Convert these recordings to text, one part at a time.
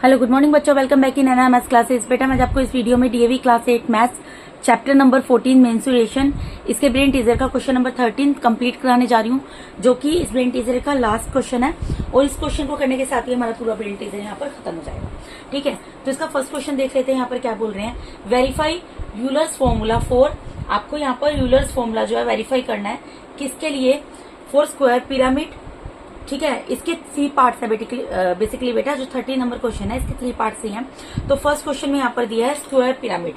Hello good morning बच्चों, welcome back in NR maths classes. बेटा मैं आपको इस वीडियो में DAV class 8 maths chapter number 14 mensuration इसके ब्रेन टीजर का क्वेश्चन नंबर 13 कंप्लीट कराने जा रही हूँ, जो कि इस ब्रेन टीजर का लास्ट क्वेश्चन है। और इस क्वेश्चन को करने के साथ ही हमारा पूरा ब्रेन टीजर यहाँ पर खत्म हो जाएगा। ठीक है, तो इसका फर्स्ट क्वेश्चन देख लेते हैं। यहाँ पर क्या बोल रहे हैं, वेरीफाई यूलर्स फॉर्मूला फॉर। आपको यहाँ पर यूलर्स फॉर्मूला जो है वेरीफाई करना है, किसके लिए, फॉर स्क्वायर पिरामिड। ठीक है, इसके 3 पार्ट्स है बेसिकली बेटा, जो 30 नंबर क्वेश्चन है इसके 3 पार्ट्स ही हैं। तो फर्स्ट क्वेश्चन में यहाँ पर दिया है स्क्वायर पिरामिड।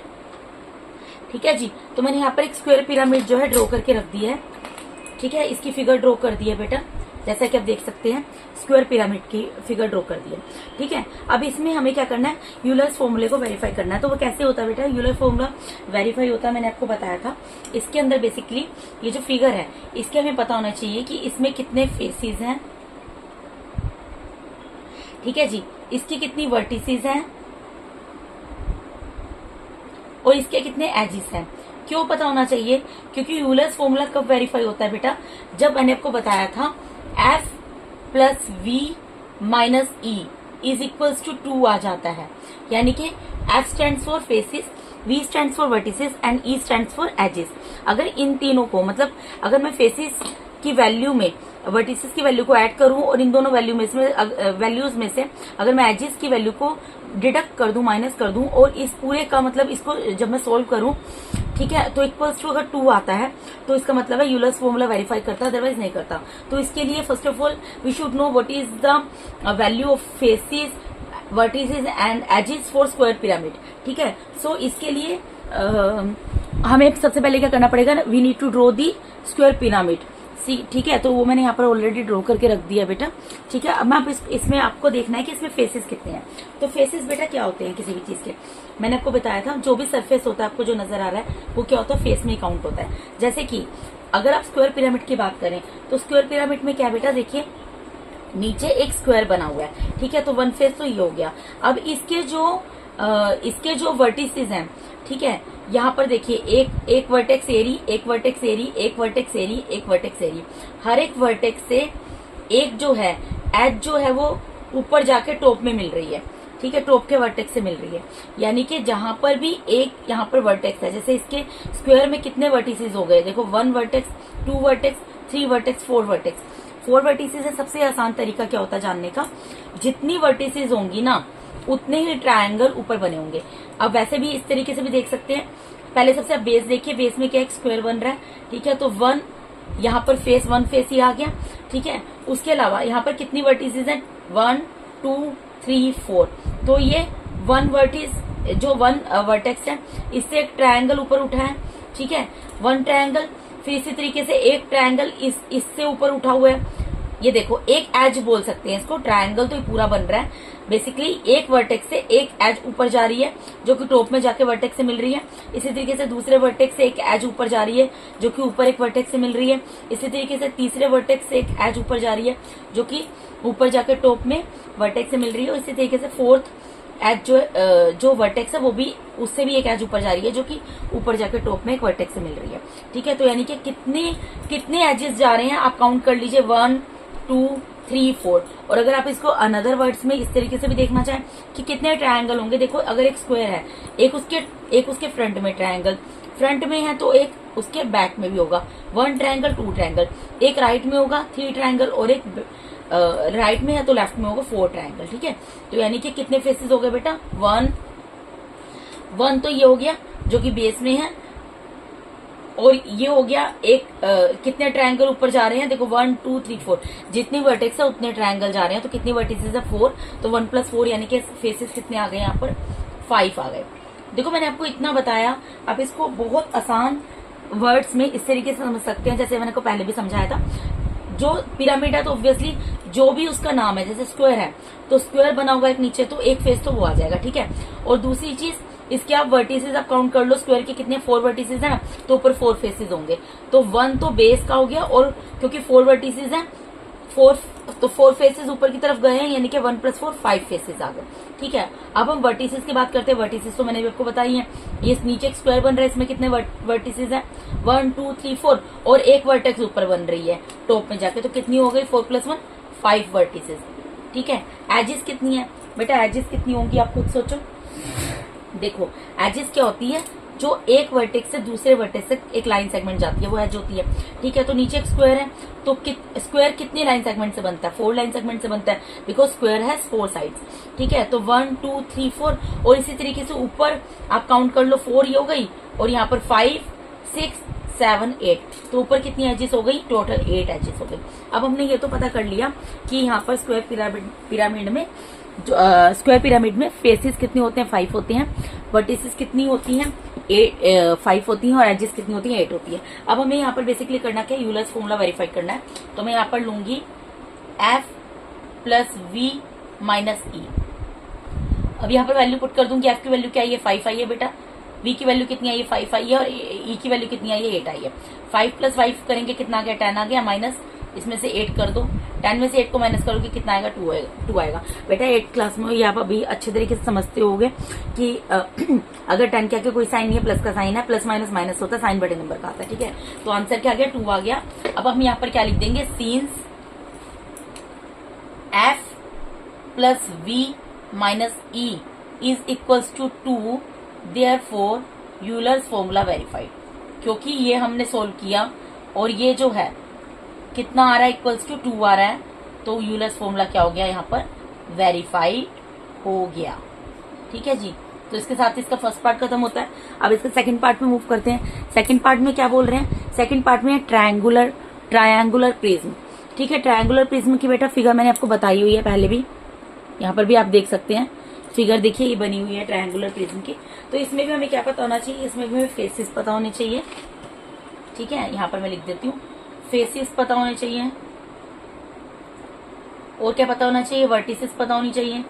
ठीक है जी, तो मैंने यहाँ पर एक स्क्वायर पिरामिड जो है ड्रॉ करके रख दी है। ठीक है, इसकी फिगर ड्रॉ कर दी है बेटा, जैसा कि आप देख सकते हैं स्क्वायर पिरामिड की फिगर ड्रॉ कर दी है। ठीक है, अब इसमें हमें क्या करना है, यूलर्स फॉर्मूले को वेरीफाई करना है। तो वो कैसे होता है बेटा, यूलर फॉर्मूला वेरीफाई होता है, मैंने आपको बताया था। इसके अंदर बेसिकली ये जो फिगर है इसके हमें पता होना चाहिए कि इसमें कितने फेसेस हैं। ठीक है जी, इसकी कितनी वर्टिसेस हैं और इसके कितने एजेस हैं। क्यों पता होना चाहिए, क्योंकि यूलर्स फॉर्मूला कब वेरीफाई होता है बेटा, जब मैंने आपको बताया था F plus V minus E is equals to 2 आ जाता है। यानी कि F stands for faces, V stands for vertices and E stands for edges. अगर इन तीनों को, मतलब अगर मैं फेसेस की वैल्यू में वर्टिसेस की वैल्यू को ऐड करूं और इन दोनों वैल्यूज में से अगर मैं एजेस की वैल्यू को डिडक्ट कर दूं, माइनस कर दूं, और इस पूरे का मतलब इसको जब मैं सोल्व करूं, ठीक है, तो इक्वल्स टू अगर 2 आता है तो इसका मतलब है यूलर्स फॉर्मूला वेरीफाई करता है, अदरवाइज नहीं करता। तो इसके लिए first of all we should know what is the value of faces, vertices and edges for square pyramid. ठीक है, सो इसके लिए हमें सबसे पहले क्या करना पड़ेगा, we need to draw the square pyramid. ठीक है, तो वो मैंने यहाँ पर ऑलरेडी ड्रॉ करके रख दिया बेटा। ठीक है, अब मैं इसमें आपको देखना है कि इसमें फेसेस कितने हैं। तो फेसेस बेटा क्या होते हैं किसी भी चीज के, मैंने आपको बताया था जो भी सरफेस होता है आपको जो नजर आ रहा है वो क्या होता है, फेस में काउंट होता है। जैसे कि अगर आप स्क्वायर पिरामिड की बात करें तो स्क्वायर पिरामिड में क्या बेटा, देखिए नीचे एक स्क्वायर बना हुआ है। ठीक है, तो 1 फेस तो ये हो गया। अब इसके जो वर्टिसेस हैं, ठीक है, यहाँ पर देखिए एक वर्टेक्स एरी, एक वर्टेक्स एरी, एक वर्टेक्स एरी, एक वर्टेक्स एरी। हर एक वर्टेक्स से एक जो है एज जो है वो ऊपर जाके टॉप में मिल रही है। ठीक है, टॉप के वर्टेक्स से मिल रही है। यानी कि जहां पर भी एक यहाँ पर वर्टेक्स है, जैसे इसके स्क्वायर में कितने वर्टिसेस हो गए, देखो 1 vertex, 2 vertex, 3 vertex, 4 vertex. 4 vertices है। सबसे आसान तरीका क्या होता है जानने का, जितनी वर्टिसेस होंगी ना उतने ही ट्रायंगल ऊपर बने होंगे। अब वैसे भी इस तरीके से भी देख सकते हैं। पहले सबसे आप बेस देखिए, बेस में क्या एक स्क्वायर बन रहा है। ठीक है, तो 1 यहाँ पर फेस 1 फेस ही आ गया। ठीक है, उसके अलावा यहाँ पर कितनी वर्टिसेस हैं, 1 2 3 4। तो ये 1 वर्टिस जो 1 वर्टेक्स है इससे एक ट्रायंगल ऊपर उठा है। ठीक है, 1 ट्रायंगल, फिर इसी तरीके से एक ट्रायंगल इससे ऊपर उठा हुआ है। ये देखो एक एज बोल सकते हैं इसको, ट्रायंगल तो ये पूरा बन रहा है। बेसिकली एक वर्टेक्स से एक एज ऊपर जा रही है जो कि टॉप में जाके वर्टेक्स से मिल रही है। इसी तरीके से दूसरे वर्टेक्स से एक एज ऊपर जा रही है जो कि ऊपर एक वर्टेक्स से मिल रही है। इसी तरीके से तीसरे वर्टेक्स से एक एज ऊपर जा रही है जो कि ऊपर जाके टॉप में वर्टेक्स से मिल रही है। इसी तरीके से फोर्थ एज जो वर्टेक्स है वो भी, उससे भी एक एज ऊपर जा रही है जो कि ऊपर जाके टॉप में एक वर्टेक्स से मिल रही है। ठीक है, तो यानी कि कितने एजेस जा रहे हैं आप काउंट कर लीजिए, 1 2 3 4। और अगर आप इसको अनदर वर्ड्स में इस तरीके से भी देखना चाहें कि कितने ट्रायंगल होंगे, देखो अगर एक स्क्वायर है, एक उसके फ्रंट में ट्रायंगल, फ्रंट में है तो एक उसके बैक में भी होगा, 1 ट्रायंगल 2 ट्रायंगल, एक राइट में होगा 3 ट्रायंगल, और एक राइट में है तो लेफ्ट में होगा 4 ट्रायंगल। ठीक है, तो यानी कि कितने फेसेस हो गए बेटा, 1 तो ये हो गया जो कि बेस में है, और ये हो गया एक कितने ट्रायंगल ऊपर जा रहे हैं, देखो 1 2 3 4, जितनी वर्टेक्स है उतने ट्रायंगल जा रहे हैं। तो कितनी वर्टिसेस है, 4, तो 1 + 4 यानी कि फेसेस कितने आ गए, यहाँ पर 5 आ गए। देखो मैंने आपको इतना बताया, आप इसको बहुत आसान वर्ड्स में इस तरीके से समझ सकते हैं जैसे मैंने को पहले भी समझाया था। जो पिरामिड है तो ऑब्वियसली जो भी उसका नाम है, जैसे स्क्वायर है तो स्क्वायर बना होगा एक नीचे, तो एक फेस तो वो आ जाएगा। ठीक है, और दूसरी चीज इसके आप वर्टिसेस आप काउंट कर लो, स्क्वायर के कितने 4 वर्टिसेस हैं तो ऊपर 4 फेसेस होंगे। तो 1 तो बेस का हो गया, और क्योंकि 4 वर्टिसेस हैं 4 फेसेस ऊपर की तरफ गए हैं, यानी कि 1 + 4 5 फेसेस आ गए। ठीक है, अब हम वर्टिसेस की बात करते हैं। वर्टिसेस तो मैंने भी आपको बताई है, ये नीचे एक स्क्वायर बन रहा है, इसमें कितने वर्टिसेस हैं, 1 2 3 4, और एक वर्टेक्स ऊपर बन रही है टॉप में जाके, तो कितनी हो गई, 4 + 1 5 वर्टिसेस। ठीक है, एजेस कितनी है, बेटा एजेस कितनी होंगी आप खुद सोचो। देखो एजेस क्या होती है, जो एक वर्टेक्स से दूसरे वर्टेक्स से एक लाइन सेगमेंट जाती है वो एज होती है। ठीक है, तो नीचे एक स्क्वायर है, तो स्क्वायर कितनी लाइन सेगमेंट से बनता है, 4 लाइन सेगमेंट से बनता है, बिकॉज स्क्वायर हैज 4 साइड्स। ठीक है, तो 1 2 3 4, और इसी तरीके से ऊपर आप काउंट कर लो, 4 ये हो गई, और यहाँ पर 5 6 7 8, तो ऊपर कितनी एजेस हो गई, टोटल 8 एजेस हो गई। अब हमने ये तो पता कर लिया कि यहाँ पर स्क्वायर पिरामिड में स्क्वायर पिरामिड में फेसेस कितने होते हैं, 5 होते हैं, वर्टिसेस कितनी होती हैं, 5 होती हैं, और एजेस कितनी होती है, 8 होती है। अब हमें यहाँ पर बेसिकली करना क्या है, यूलर्स फॉर्मूला वेरीफाई करना है। तो मैं यहाँ पर लूंगी F plus V minus E। अब यहाँ पर वैल्यू पुट कर दूंगी, F की वैल्यू क्या आई है, 5 आई है बेटा, V की वैल्यू कितनी आई है, 5 आई है, और E की वैल्यू कितनी आई है, 8 आई है। 5 प्लस 5 करेंगे कितना आ गया, 10 आ गया, माइनस इसमें से 8 कर दो, 10 में से 8 को माइनस करोगे कितना आएगा, 2 आएगा। बेटा 8 क्लास में ये आप अभी अच्छे तरीके से समझते होगे कि अगर 10 के आगे कोई साइन नहीं है, प्लस का साइन है, प्लस माइनस माइनस होता है, साइन बड़े नंबर का आता है। ठीक है, तो आंसर क्या आ गया, 2 आ गया। अब हम यहाँ पर क्या लिख देंगे, since F plus V minus E is equals to 2, therefore Euler's formula verified. क्योंकि ये हमने सोल्व किया और ये जो है कितना आ रहा है, इक्वल्स टू 2 आ रहा है, तो यूलर्स फॉर्मूला क्या हो गया, यहाँ पर वेरीफाइड हो गया। ठीक है जी, तो इसके साथ इसका फर्स्ट पार्ट खत्म होता है। अब इसका सेकंड पार्ट में मूव करते हैं। सेकंड पार्ट में क्या बोल रहे हैं, सेकंड पार्ट में ट्रायंगुलर प्रिज्म। ठीक है, ट्रायंगुलर प्रिज्म की बेटा फिगर मैंने आपको बताई हुई है पहले भी, यहाँ पर भी आप देख सकते हैं फिगर, देखिए ये बनी हुई है ट्रायंगुलर प्रिज्म की। तो इसमें भी हमें क्या पता होना चाहिए, इसमें भी हमें फेसेस पता होने चाहिए। ठीक है, यहाँ पर मैं लिख देती हूँ, फेसेस पता होने चाहिए, और क्या पता होना चाहिए, वर्टिसेस पता होनी चाहिए।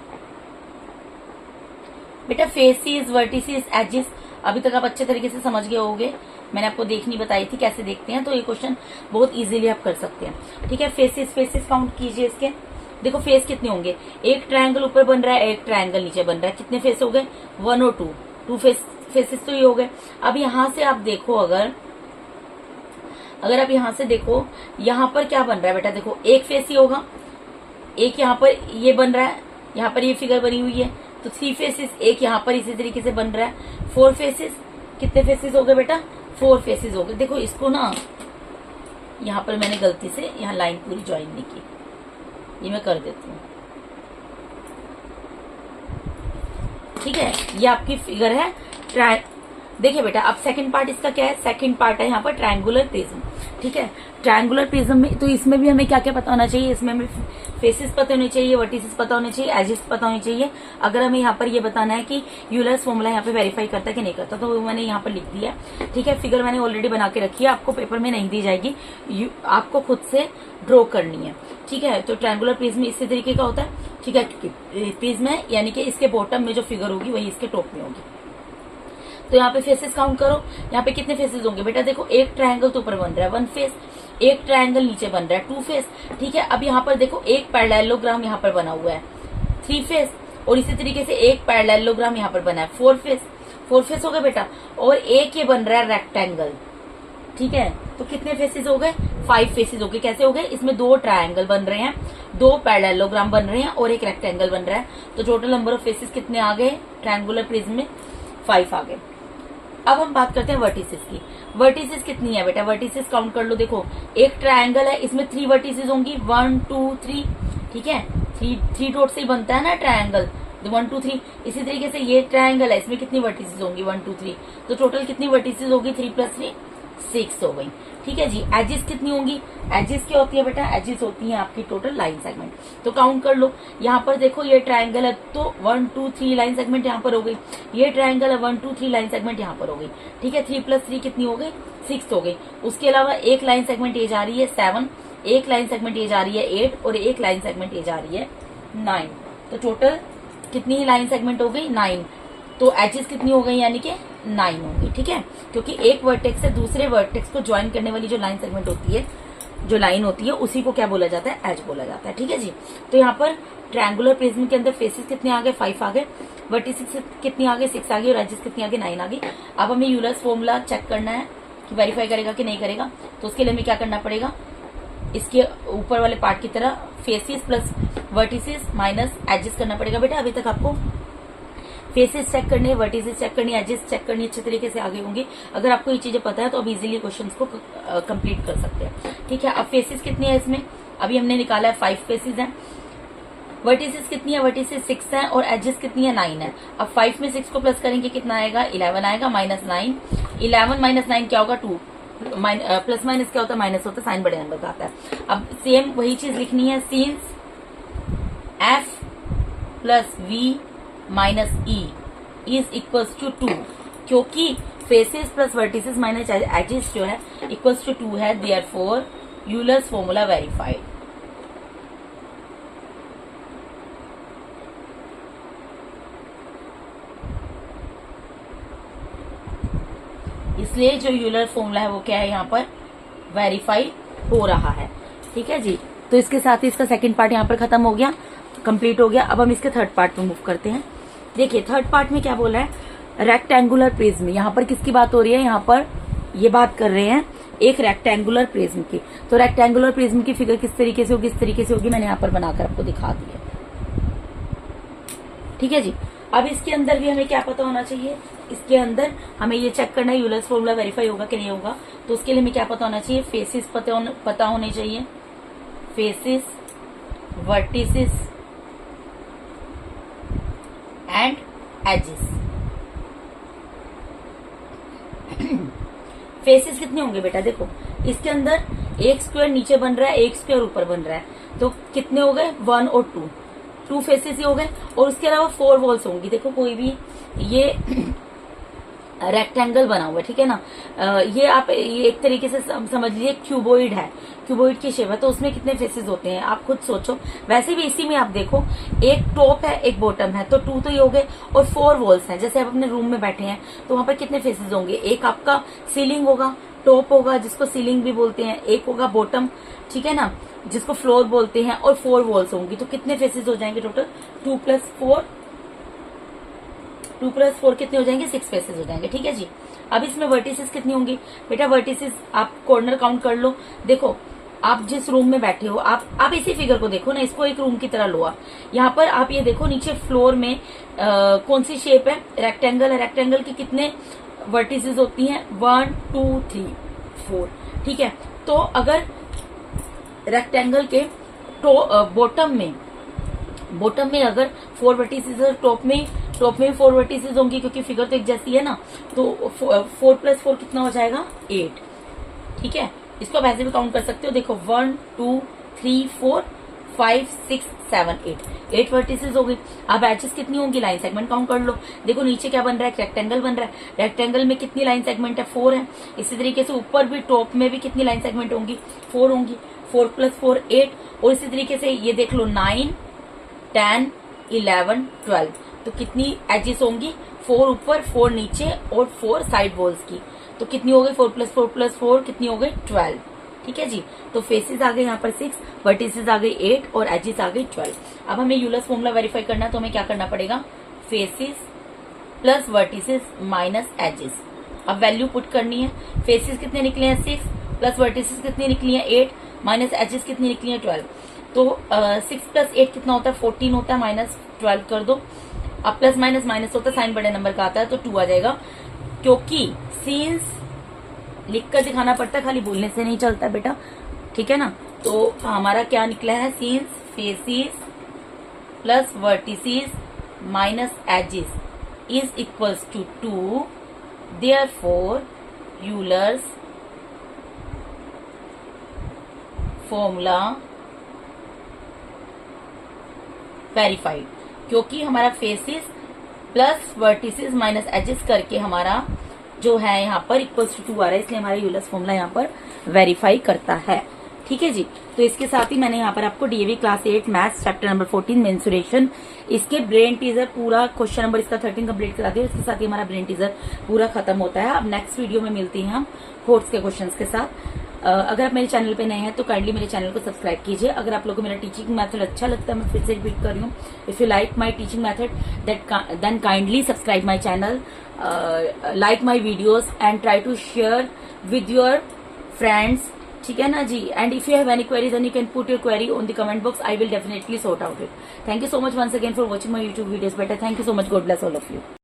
बेटा फेसेस, वर्टिसेस, एजेस अभी तक आप अच्छे तरीके से समझ गए होंगे, मैंने आपको देखनी बताई थी कैसे देखते हैं, तो ये क्वेश्चन बहुत इजीली आप कर सकते हैं। ठीक है, फेसेस काउंट कीजिए इसके। देखो फेस कितने होंगे, एक ट्रायंगल ऊपर बन रहा है, एक ट्रायंगल नीचे बन रहा है, कितने फेस हो गए, 1 और 2 फेसेस तो ये हो गए। अब यहां से आप देखो, अगर आप यहां से देखो, यहां पर क्या बन रहा है बेटा, देखो एक फेस ही होगा, एक यहाँ पर ये बन रहा है, यहाँ पर ये फिगर बनी हुई है, तो 3 फेसेस, एक यहाँ पर इसी तरीके से बन रहा है, 4 फेसेस, कितने फेसेस हो गए बेटा, 4 फेसेस हो गए। देखो इसको ना, यहाँ पर मैंने गलती से यहाँ लाइन पूरी ज्वाइन नहीं की, ये मैं कर देती हूँ। ठीक है, ये आपकी फिगर है। देखिए बेटा, अब सेकंड पार्ट इसका क्या है, सेकंड पार्ट है यहाँ पर ट्रायंगुलर प्रिज्म। ठीक है, ट्रायंगुलर प्रिज्म में तो इसमें भी हमें क्या क्या पता होना चाहिए, इसमें हमें फेसेस पता होने चाहिए, वर्टिसेस पता होने चाहिए, एजेस पता होने चाहिए। अगर हमें यहाँ पर ये बताना है कि यूलर्स फॉर्मूला यहाँ पे वेरीफाई करता है कि नहीं करता, तो वो मैंने यहाँ पर लिख दिया। ठीक है, फिगर मैंने ऑलरेडी बना के रखी है, आपको पेपर में नहीं दी जाएगी, आपको खुद से ड्रॉ करनी है। ठीक है, तो ट्रायंगुलर प्रिज्म इसी तरीके का होता है। ठीक है, प्रिज्म है यानी कि इसके बॉटम में जो फिगर होगी वही इसके टॉप में होगी। तो यहाँ पे फेसेस काउंट करो, यहाँ पे कितने फेसेस होंगे बेटा, देखो एक ट्रायंगल तो ऊपर बन रहा है 1 फेस, एक ट्रायंगल नीचे बन रहा है 2 फेस। ठीक है, अब यहाँ पर देखो एक पैरेललोग्राम यहाँ पर बना हुआ है 3 फेस, और इसी तरीके से एक पैरेललोग्राम यहाँ पर बना है 4 फेस हो गए बेटा, और एक ये बन रहा है रेक्टेंगल। ठीक है, तो कितने फेसेस हो गए, 5 फेसेस हो गए। कैसे हो गए, इसमें 2 ट्रायंगल बन रहे हैं, 2 पैरेललोग्राम बन रहे हैं, और एक रेक्टेंगल बन रहा है, तो टोटल नंबर ऑफ फेसेस कितने आ गए ट्रायंगुलर प्रिज्म में, 5 आ गए। अब हम बात करते हैं वर्टिसेस की। वर्टिसेस कितनी है बेटा, वर्टिसेस काउंट कर लो। देखो एक ट्रायंगल है, इसमें 3 वर्टिसेस होंगी, 1 2 3। ठीक है, 3 डॉट से ही बनता है ना ट्रायंगल, 1 2 3। इसी तरीके से ये ट्रायंगल है, इसमें कितनी वर्टिसेस होंगी, 1 2 3, तो टोटल कितनी वर्टिसेस होगी, 3 + 3 6 हो गई। ठीक है जी, एजेस कितनी होंगी, एजेस क्या होती है बेटा, एजेस होती है आपकी टोटल लाइन सेगमेंट। तो काउंट कर लो, यहाँ पर देखो ये ट्रायंगल है, तो 1 2 3 लाइन सेगमेंट यहाँ पर हो गई, ये ट्रायंगल है 1 2 3 लाइन सेगमेंट यहाँ पर हो गई। ठीक है, 3 + 3 कितनी हो गई, 6 हो गई। उसके अलावा एक लाइन सेगमेंट ये जा रही है 7, एक लाइन सेगमेंट ये जा रही है 8, और एक लाइन सेगमेंट ये जा रही है 9। तो टोटल कितनी ही लाइन सेगमेंट हो गई, 9। तो एजेस कितनी हो गई, यानी कि 9 होंगी। ठीक है, क्योंकि एक वर्टेक्स से दूसरे वर्टेक्स को ज्वाइन करने वाली जो लाइन सेगमेंट होती है, जो लाइन होती है, उसी को क्या बोला जाता है, एज बोला जाता है। ठीक है जी, तो यहाँ पर ट्रायंगुलर प्रिज्म के अंदर फेसेस कितने आ गए, 5 आ गए, वर्टिसेस कितनी आ गई, 6 आ गई, और एजेस कितनी आ गई, 9 आ गई। अब हमें यूलर्स फॉर्मूला चेक करना है कि वेरीफाई करेगा कि नहीं करेगा, तो उसके लिए हमें क्या करना पड़ेगा, इसके ऊपर वाले पार्ट की तरह faces plus vertices minus edges करना पड़ेगा बेटा। अभी तक आपको फेसेस चेक करने, वर्टिसेस चेक करनी, एजेस चेक करनी अच्छे तरीके से आगे होंगे। अगर आपको ये चीजें पता है तो अब इजीली क्वेश्चन को कंप्लीट कर सकते हैं। ठीक है, अब फेसेस कितनी है इसमें, अभी हमने निकाला है 5 फेसेस हैं। वर्टिसेस कितनी है, वर्टिसेस 6 है और एजेस कितनी है 9 है। अब 5 में 6 को प्लस करेंगे कितना आएगा 11 आएगा, माइनस 9, 11 माइनस 9 क्या होगा 2, प्लस माइनस क्या होता है माइनस होता है, साइन बड़े नंबर का आता है। अब सेम वही चीज लिखनी है, since F plus V minus E is equals to 2, क्योंकि faces plus vertices minus edges जो है इक्वल्स टू 2 है, देयरफॉर यूलर्स फॉर्मूला वेरीफाइड। इसलिए जो यूलर फॉर्मूला है वो क्या है यहाँ पर वेरीफाई हो रहा है। ठीक है जी, तो इसके साथ ही इसका सेकंड पार्ट यहाँ पर खत्म हो गया, कंप्लीट हो गया। अब हम इसके थर्ड पार्ट में मूव करते हैं। देखिए थर्ड पार्ट में क्या बोला है, रेक्टेंगुलर प्रिज्म। यहाँ पर किसकी बात हो रही है, यहाँ पर ये बात कर रहे हैं एक रेक्टेंगुलर प्रिज्म की। तो रेक्टेंगुलर प्रिज्म की फिगर किस तरीके से होगी, इस तरीके से होगी, मैंने यहाँ पर बनाकर आपको दिखा दी है। ठीक है जी, अब इसके अंदर भी हमें क्या पता होना चाहिए, इसके अंदर हमें ये चेक करना है यूलर्स फॉर्मूला वेरीफाई होगा कि नहीं होगा। तो उसके लिए हमें क्या पता होना चाहिए, फेसेस पता होने चाहिए, faces, vertices and edges. Faces कितने होंगे बेटा, देखो इसके अंदर एक स्क्वायर नीचे बन रहा है, एक स्क्वायर ऊपर बन रहा है, तो कितने हो गए 1 और 2 फेसेस ही हो गए। और उसके अलावा 4 वॉल्स होंगी। देखो कोई भी ये रेक्टेंगल बना हुआ है, ठीक है ना, ये आप ये एक तरीके से समझ लीजिए क्यूबोइड है, क्यूबोइड की शेप है, तो उसमें कितने फेसेस होते हैं आप खुद सोचो। वैसे भी इसी में आप देखो एक टॉप है एक बॉटम है, तो 2 तो ये हो गए और 4 वॉल्स हैं। जैसे आप अपने रूम में बैठे हैं तो वहां पर कितने फेसेस होंगे, एक आपका सीलिंग होगा, टॉप होगा जिसको सीलिंग भी बोलते हैं, एक होगा बॉटम, ठीक है ना, जिसको फ्लोर बोलते हैं, और 4 वॉल्स होंगी। तो कितने फेसेस हो जाएंगे टोटल, 2 प्लस 4 कितने हो जाएंगे 6 फेसेस हो जाएंगे। ठीक है जी, अब इसमें वर्टिसेस कितनी होंगी बेटा, वर्टिसेस आप कॉर्नर काउंट कर लो। देखो आप जिस रूम में बैठे हो, आप इसी फिगर को देखो ना, इसको एक रूम की तरह लो आप। यहाँ पर आप ये देखो नीचे फ्लोर में कौन सी शेप है, रेक्टेंगल है, रेक्टेंगल की कितने वर्टिसेस होती हैं 1 2 3 4। ठीक है, तो अगर रेक्टेंगल के बॉटम में अगर 4 वर्टिसेस है, टॉप में 4 वर्टिसेस होंगी, क्योंकि फिगर तो एक जैसी है ना, तो 4 प्लस 4 कितना हो जाएगा 8। ठीक है, इसको आप ऐसे भी काउंट कर सकते हो, देखो 1 2 3 4 5 6 7 8 वर्टिसेस हो गई। अब एजेस कितनी होंगी, लाइन सेगमेंट काउंट कर लो। देखो नीचे क्या बन रहा है, रेक्टेंगल बन रहा है, रेक्टेंगल में कितनी लाइन सेगमेंट है 4 है। इसी तरीके से ऊपर भी टॉप में भी कितनी लाइन सेगमेंट होंगी 4 होंगी, 4 प्लस 4 8। और इसी तरीके से ये देख लो 9 10 11 12, तो कितनी एजेस होंगी 4 ऊपर 4 नीचे और 4 साइड वॉल्स की, तो कितनी हो गई 4 प्लस 4 कितनी हो गई 12। ठीक है जी, तो फेसेस आ गए यहाँ पर 6, वर्टिसेस आ गई 8 और एजेस आ गई 12। अब हमें यूलर्स फॉर्मूला वेरीफाई करना है, तो हमें क्या करना पड़ेगा, faces plus vertices minus edges. अब वैल्यू पुट करनी है, फेसेस कितने निकले हैं 6, प्लस वर्टिसेस कितनी निकली है 8, माइनस एजेस कितनी निकली है 12। तो 6 प्लस 8 कितना होता है 14 होता है, माइनस 12 कर दो। अब प्लस माइनस माइनस होता है, साइन बड़े नंबर का आता है, तो 2 आ जाएगा, क्योंकि सीन्स लिखकर दिखाना पड़ता है, खाली बोलने से नहीं चलता बेटा। ठीक है ना, तो हमारा क्या निकला है, since faces plus vertices minus edges is equals to 2, therefore Euler's formula verified. क्योंकि हमारा faces plus vertices minus edges करके हमारा जो है यहाँ पर इक्वल्स टू 2 आ रहा है, इसलिए हमारा यूलर्स फॉर्मूला यहाँ पर वेरीफाई करता है। ठीक है जी, तो इसके साथ ही मैंने यहाँ पर आपको DAV class 8 maths chapter number 14 mensuration, इसके ब्रेन टीजर पूरा क्वेश्चन नंबर इसका 13 कंप्लीट करा दिया। इसके साथ ही हमारा ब्रेन टीजर पूरा खत्म होता है। अब नेक्स्ट वीडियो में मिलती हैं हम फोर्थ के क्वेश्चन के साथ। अगर आप मेरे चैनल पे नए हैं तो काइंडली मेरे चैनल को सब्सक्राइब कीजिए। अगर आप लोगों को मेरा टीचिंग मेथड अच्छा लगता है, मैं फिर से रिपीट कर रही हूँ, if you like my teaching method then kindly subscribe my channel, like my videos and try to share with your friends ठीक है ना जी। And if you have any queries and you can put your query on the comment box, I will definitely sort out it. Thank you so much once again for watching my YouTube videos बेटा। Thank you so much, god bless all of you.